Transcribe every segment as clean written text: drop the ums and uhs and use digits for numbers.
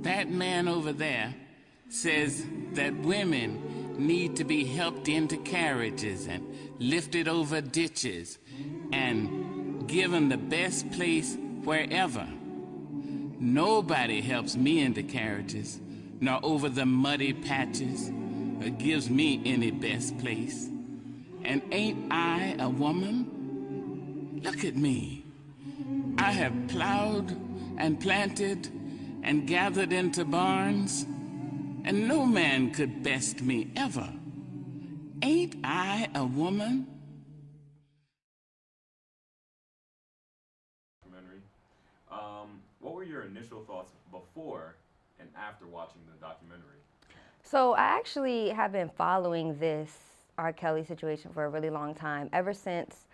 That man over there says that women need to be helped into carriages and lifted over ditches and given the best place wherever. Nobody helps me into carriages, nor over the muddy patches, or gives me any best place. And ain't I a woman? Look at me. I have plowed and planted and gathered into barns, and no man could best me ever. Ain't I a woman? Documentary. What were your initial thoughts before and after watching the documentary? So I actually have been following this R. Kelly situation for a really long time, ever since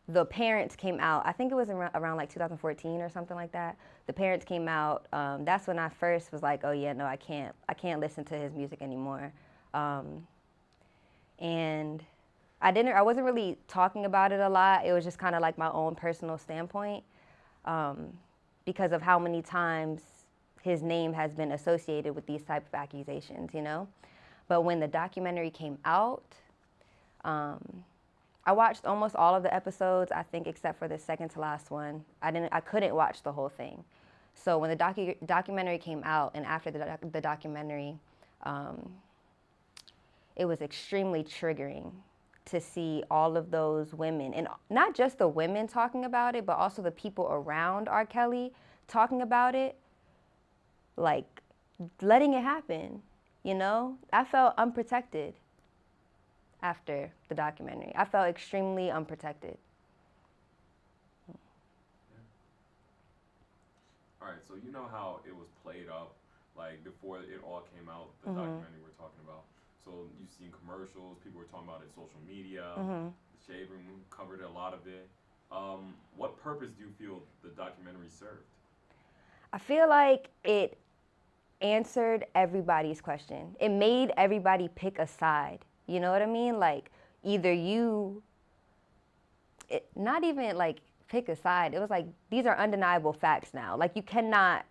the parents came out. I think it was around like 2014 or something like that. The parents came out. That's when I first was like, oh yeah, no, I can't listen to his music anymore. And I wasn't really talking about it a lot. It was just kind of like my own personal standpoint, because of how many times his name has been associated with these type of accusations, you know? But when the documentary came out, I watched almost all of the episodes, I think, except for the second to last one. I couldn't watch the whole thing. So when the documentary came out, and after the documentary, it was extremely triggering to see all of those women, and not just the women talking about it, but also the people around R. Kelly talking about it, like letting it happen, you know? I felt unprotected after the documentary. I felt extremely unprotected. Yeah. All right, so you know how it was played up, like before it all came out, the documentary we're talking about. So you've seen commercials, people were talking about it, social media, the Shade Room covered a lot of it. What purpose do you feel the documentary served? I feel like it answered everybody's question. It made everybody pick a side. You know what I mean? Like, either not even like pick a side. It was like, these are undeniable facts now. Like, you cannot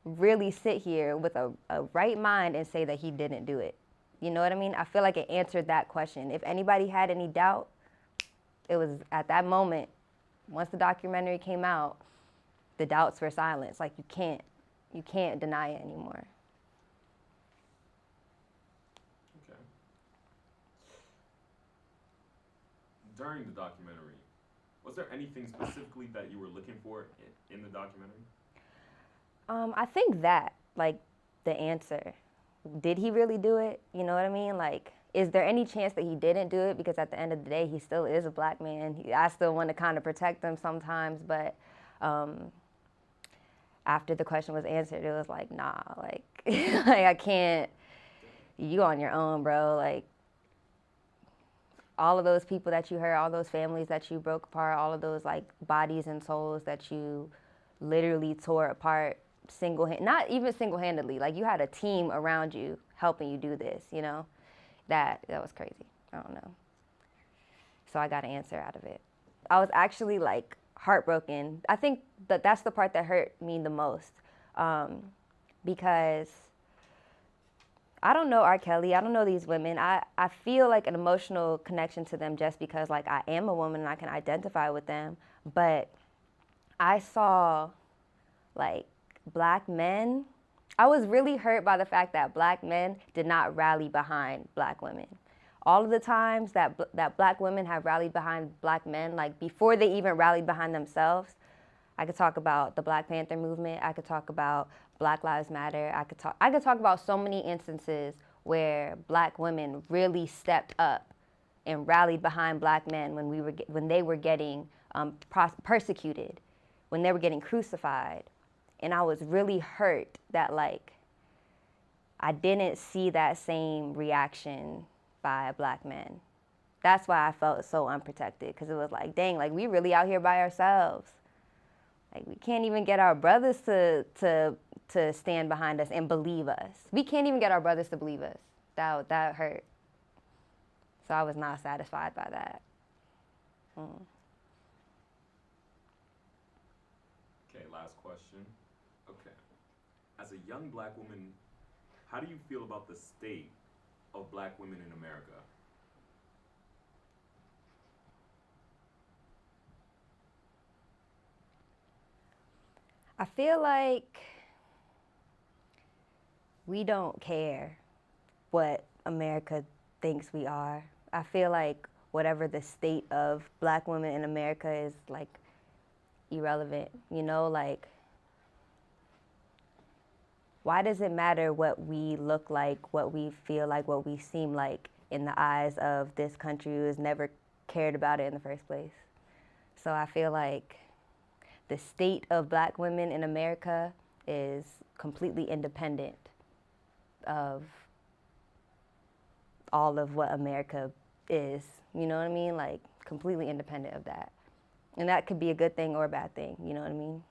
really sit here with a right mind and say that he didn't do it. You know what I mean? I feel like it answered that question. If anybody had any doubt, it was at that moment, once the documentary came out, the doubts were silenced. Like, you can't deny it anymore. Okay. During the documentary, was there anything specifically that you were looking for in the documentary? I think that, like, the answer. Did he really do it? You know what I mean? Like, is there any chance that he didn't do it? Because at the end of the day, he still is a black man. I still want to kind of protect him sometimes, but after the question was answered, it was like, nah, like, like I can't, you on your own, bro. Like, all of those people that you hurt, all those families that you broke apart, all of those, like, bodies and souls that you literally tore apart not even single-handedly. Like, you had a team around you helping you do this, you know? That was crazy. I don't know. So I got an answer out of it. I was actually, like, heartbroken. I think that's the part that hurt me the most, because I don't know R. Kelly. I don't know these women. I feel like an emotional connection to them just because, like, I am a woman and I can identify with them. But I saw, like, black men. I was really hurt by the fact that black men did not rally behind black women. All of the times that black women have rallied behind black men, like before they even rallied behind themselves, I could talk about the Black Panther movement. I could talk about Black Lives Matter. I could talk about so many instances where black women really stepped up and rallied behind black men when they were getting persecuted, when they were getting crucified. And I was really hurt that, like, I didn't see that same reaction by black men. That's why I felt so unprotected, because it was like, dang, like, we really out here by ourselves. Like, we can't even get our brothers to stand behind us and believe us. We can't even get our brothers to believe us. That hurt. So I was not satisfied by that. Okay, last question. Okay. as a young black woman, how do you feel about the state of black women in America? I feel like we don't care what America thinks we are. I feel like whatever the state of black women in America is, like, irrelevant, you know, like, why does it matter what we look like, what we feel like, what we seem like in the eyes of this country who has never cared about it in the first place? So I feel like the state of black women in America is completely independent of all of what America is, you know what I mean? Like, completely independent of that. And that could be a good thing or a bad thing, you know what I mean?